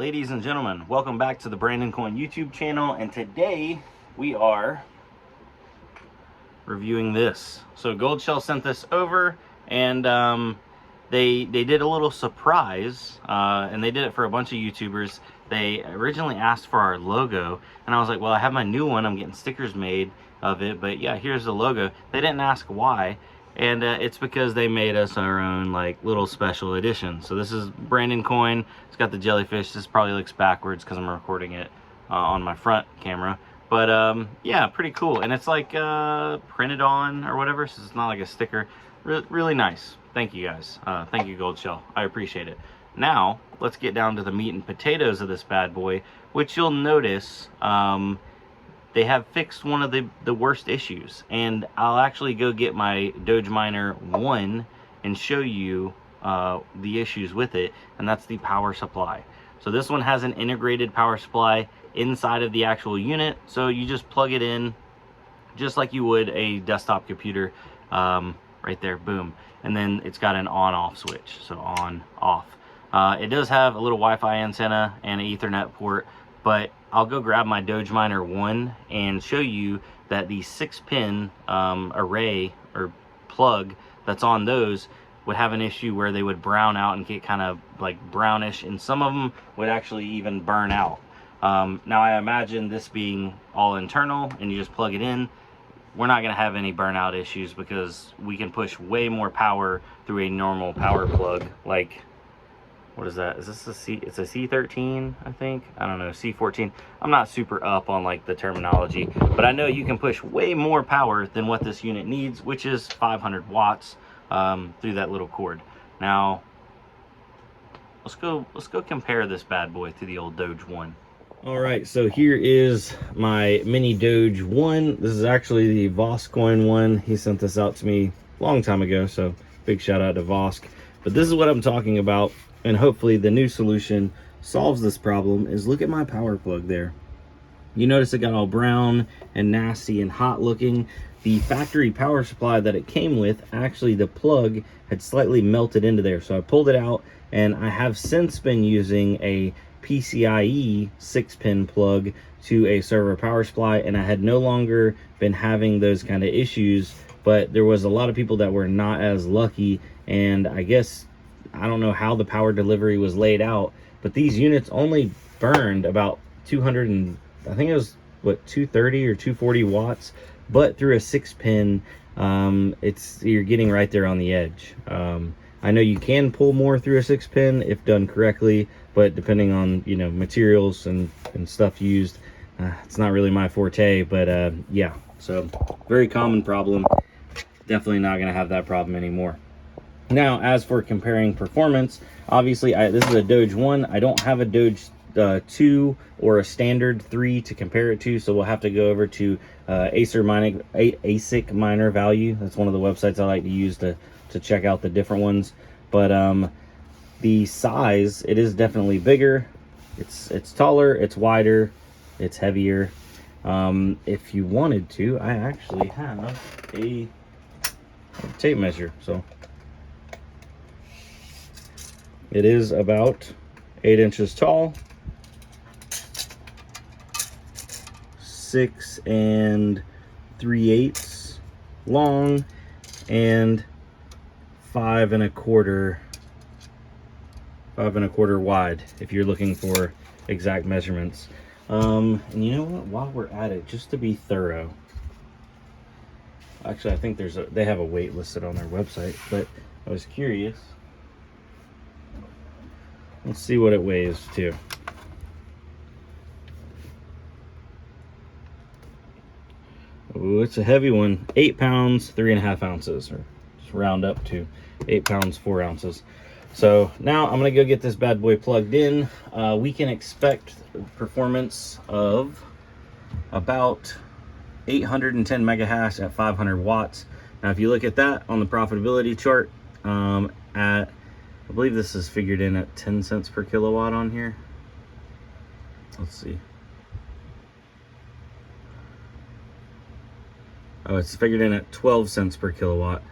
Ladies and gentlemen, welcome back to the Brandon Coin YouTube channel, and today we are reviewing this. So Goldshell sent this over, and they did a little surprise, and they did it for a bunch of YouTubers. They originally asked for our logo, and I was like, well, I have my new one, I'm getting stickers made of it, but yeah, here's the logo. They didn't ask why, and it's because they made us our own like little special edition. So this is Brandon Coin. It's got the jellyfish. This probably looks backwards because I'm recording it on my front camera, but yeah, pretty cool. And it's like printed on or whatever, so it's not like a sticker. Really nice. Thank you guys. Thank you, Goldshell. I appreciate it. Now let's get down to the meat and potatoes of this bad boy, which you'll notice they have fixed one of the worst issues, and I'll actually go get my Doge Miner 1 and show you the issues with it, and that's the power supply. So this one has an integrated power supply inside of the actual unit, so you just plug it in just like you would a desktop computer, right there, boom, and then it's got an on-off switch, so on, off. It does have a little Wi-Fi antenna and an Ethernet port, but I'll go grab my Doge Miner 1 and show you that the 6-pin array or plug that's on those would have an issue where they would brown out and get kind of like brownish, and some of them would actually even burn out. Now I imagine this being all internal and you just plug it in, we're not going to have any burnout issues because we can push way more power through a normal power plug. Like, what is that? Is this a C? It's a C13, I think. I don't know, C14. I'm not super up on like the terminology, but I know you can push way more power than what this unit needs, which is 500 watts through that little cord. Now, let's go compare this bad boy to the old Doge 1. All right, so here is my mini Doge 1. This is actually the Vosk coin one. He sent this out to me a long time ago, so big shout out to Vosk. But this is what I'm talking about, and hopefully the new solution solves this problem. Is look at my power plug there. You notice it got all brown and nasty and hot looking. The factory power supply that it came with, actually the plug had slightly melted into there, so I pulled it out, and I have since been using a PCIe 6-pin plug to a server power supply, and I had no longer been having those kind of issues. But there was a lot of people that were not as lucky, and I guess I don't know how the power delivery was laid out, but these units only burned about 200 and I think it was what, 230 or 240 watts, but through a 6-pin you're getting right there on the edge. I know you can pull more through a 6-pin if done correctly, but depending on, you know, materials and stuff used, it's not really my forte. But yeah, so very common problem. Definitely not going to have that problem anymore. Now, as for comparing performance, obviously this is a Doge 1. I don't have a Doge 2 or a standard 3 to compare it to, so we'll have to go over to ASIC Miner Value. That's one of the websites I like to use to check out the different ones. But the size, it is definitely bigger. It's taller, it's wider, it's heavier. If you wanted to, I actually have a tape measure, so it is about 8 inches tall, 6 3/8 long, and 5 1/4 wide, if you're looking for exact measurements. And you know what, while we're at it, just to be thorough, actually I think they have a weight listed on their website, but I was curious. Let's see what it weighs too. Oh, it's a heavy one. 8 pounds 3.5 ounces, or just round up to 8 pounds 4 ounces. So now I'm gonna go get this bad boy plugged in. We can expect performance of about 810 megahash at 500 watts. Now if you look at that on the profitability chart, I believe this is figured in at 10 cents per kilowatt on here. Let's see. Oh, it's figured in at 12 cents per kilowatt.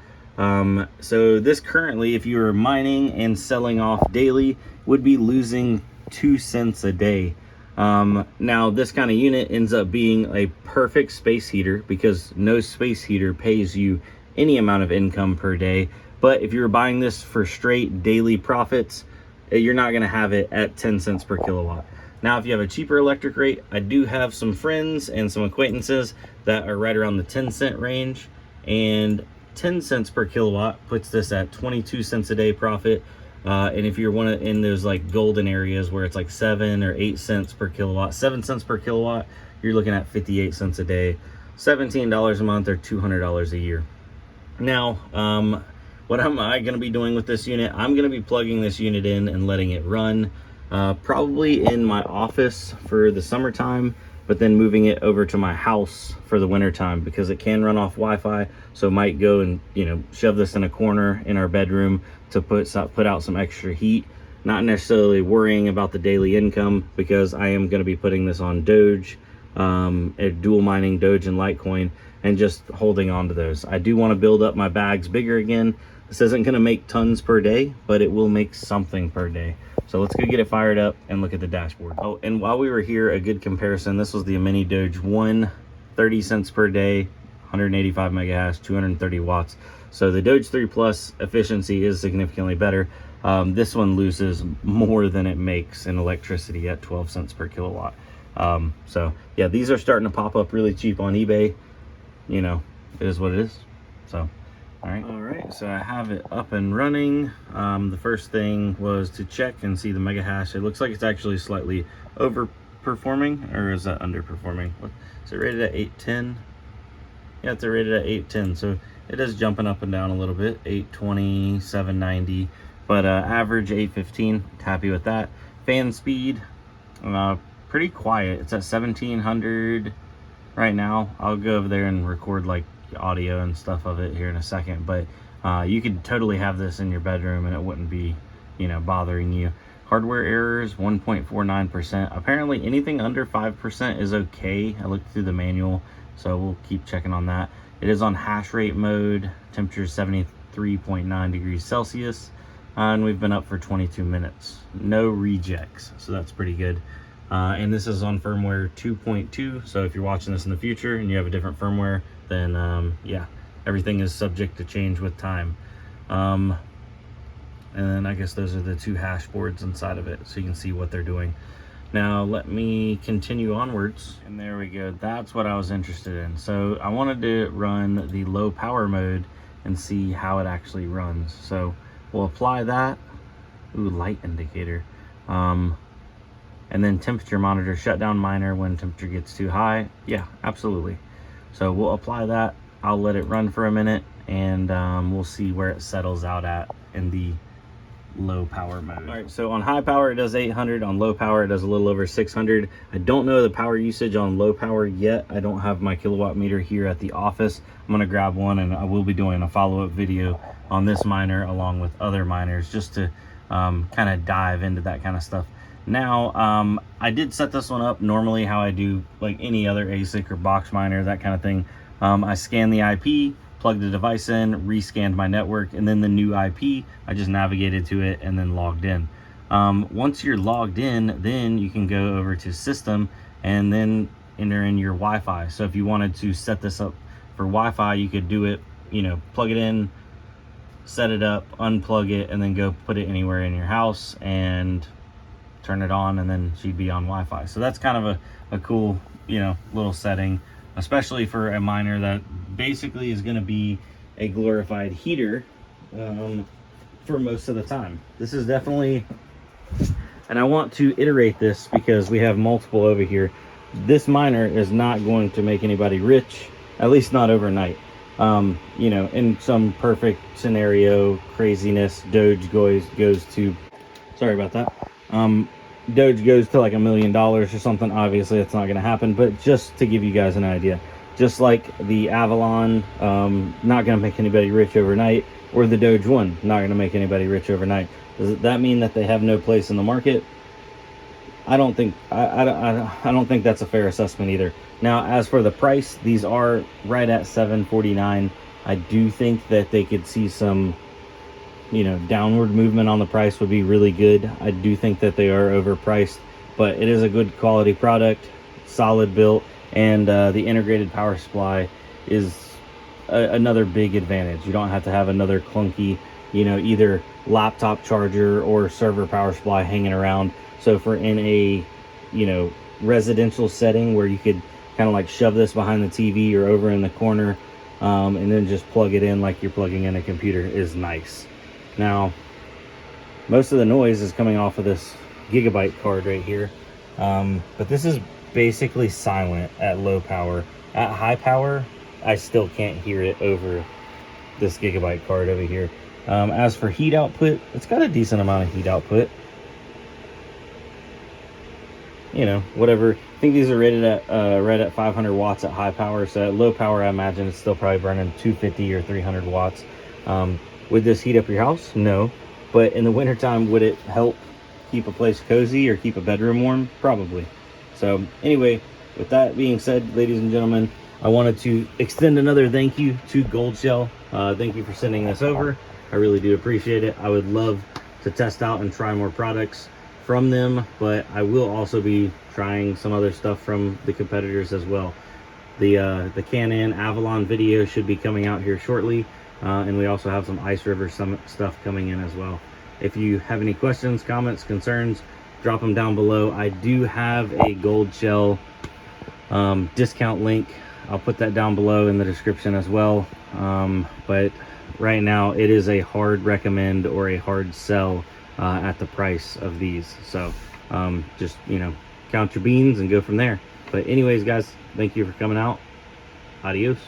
So this currently, if you were mining and selling off daily, would be losing 2 cents a day. Now this kind of unit ends up being a perfect space heater because no space heater pays you any amount of income per day. But if you're buying this for straight daily profits, you're not going to have it at 10 cents per kilowatt. Now, if you have a cheaper electric rate, I do have some friends and some acquaintances that are right around the 10-cent range, and 10 cents per kilowatt puts this at 22 cents a day profit. And if you're in those like golden areas where it's like 7 or 8 cents per kilowatt, 7 cents per kilowatt, you're looking at 58 cents a day, $17 a month, or $200 a year. Now, what am I going to be doing with this unit? I'm going to be plugging this unit in and letting it run, probably in my office for the summertime, but then moving it over to my house for the wintertime because it can run off Wi-Fi. So might go and, you know, shove this in a corner in our bedroom to put out some extra heat. Not necessarily worrying about the daily income because I am going to be putting this on Doge, dual mining Doge and Litecoin, and just holding on to those. I do want to build up my bags bigger again. This isn't going to make tons per day, but it will make something per day. So let's go get it fired up and look at the dashboard. Oh, and while we were here, a good comparison, this was the mini Doge 1, 30 cents per day, 185 megahash, 230 watts. So the Doge 3 Plus efficiency is significantly better. This one loses more than it makes in electricity at 12 cents per kilowatt. So yeah, these are starting to pop up really cheap on eBay. You know, it is what it is. So all right, so I have it up and running. The first thing was to check and see the mega hash. It looks like it's actually slightly overperforming, or is that underperforming? What is it rated at? 810? Yeah, it's rated at 810, so it is jumping up and down a little bit. 820, 790, but average 815. Happy with that. Fan speed, pretty quiet. It's at 1700 right now. I'll go over there and record like audio and stuff of it here in a second, but you could totally have this in your bedroom and it wouldn't be, you know, bothering you. Hardware errors 1.49%. Apparently anything under 5% is okay. I looked through the manual, so we'll keep checking on that. It is on hash rate mode. Temperature 73.9 degrees Celsius, and we've been up for 22 minutes. No rejects, so that's pretty good. And this is on firmware 2.2, so if you're watching this in the future and you have a different firmware, then yeah, everything is subject to change with time. And then I guess those are the two hash boards inside of it, so you can see what they're doing. Now let me continue onwards, and there we go. That's what I was interested in. So I wanted to run the low power mode and see how it actually runs. So we'll apply that. Ooh, light indicator. And then temperature monitor, shut down miner when temperature gets too high. Yeah, absolutely. So we'll apply that. I'll let it run for a minute, and we'll see where it settles out at in the low power mode. All right, so on high power it does 800, on low power it does a little over 600. I don't know the power usage on low power yet. I don't have my kilowatt meter here at the office. I'm gonna grab one, and I will be doing a follow-up video on this miner along with other miners, just to kind of dive into that kind of stuff. Now, I did set this one up normally how I do like any other ASIC or box miner, that kind of thing. I scanned the IP, plugged the device in, rescanned my network, and then the new IP, I just navigated to it and then logged in. Once you're logged in, then you can go over to system and then enter in your Wi-Fi. So if you wanted to set this up for Wi-Fi, you could do it, you know, plug it in, set it up, unplug it, and then go put it anywhere in your house and turn it on, and then she'd be on Wi-Fi. So that's kind of a cool, you know, little setting, especially for a miner that basically is going to be a glorified heater for most of the time. This is definitely, and I want to iterate this because we have multiple over here. This miner is not going to make anybody rich, at least not overnight. You know, in some perfect scenario, craziness, Doge goes to, sorry about that. Doge goes to like $1 million or something. Obviously it's not going to happen, but just to give you guys an idea, just like the Avalon, not going to make anybody rich overnight, or the Doge 1, not going to make anybody rich overnight. Does that mean that they have no place in the market? I don't think I don't think that's a fair assessment either. Now, as for the price, these are right at $749. I do think that they could see some you know, downward movement on the price would be really good. I do think that they are overpriced, but it is a good quality product, solid built, and the integrated power supply is another big advantage. You don't have to have another clunky, you know, either laptop charger or server power supply hanging around. So if we're in a, you know, residential setting where you could kind of like shove this behind the TV or over in the corner, and then just plug it in like you're plugging in a computer, is nice. Now, most of the noise is coming off of this Gigabyte card right here, but this is basically silent at low power. At high power, I still can't hear it over this Gigabyte card over here. As for heat output, it's got a decent amount of heat output. You know, whatever. I think these are rated at right at 500 watts at high power. So at low power, I imagine it's still probably burning 250 or 300 watts. Would this heat up your house? No. But in the wintertime, would it help keep a place cozy or keep a bedroom warm? Probably. So anyway, with that being said, ladies and gentlemen, I wanted to extend another thank you to Goldshell. Thank you for sending this over. I really do appreciate it. I would love to test out and try more products from them, but I will also be trying some other stuff from the competitors as well. The Canon Avalon video should be coming out here shortly, and we also have some ICERIVER stuff coming in as well. If you have any questions, comments, concerns, drop them down below. I do have a Goldshell discount link. I'll put that down below in the description as well. But right now it is a hard recommend or a hard sell at the price of these. So just, you know, count your beans and go from there. But anyways, guys, thank you for coming out. Adios.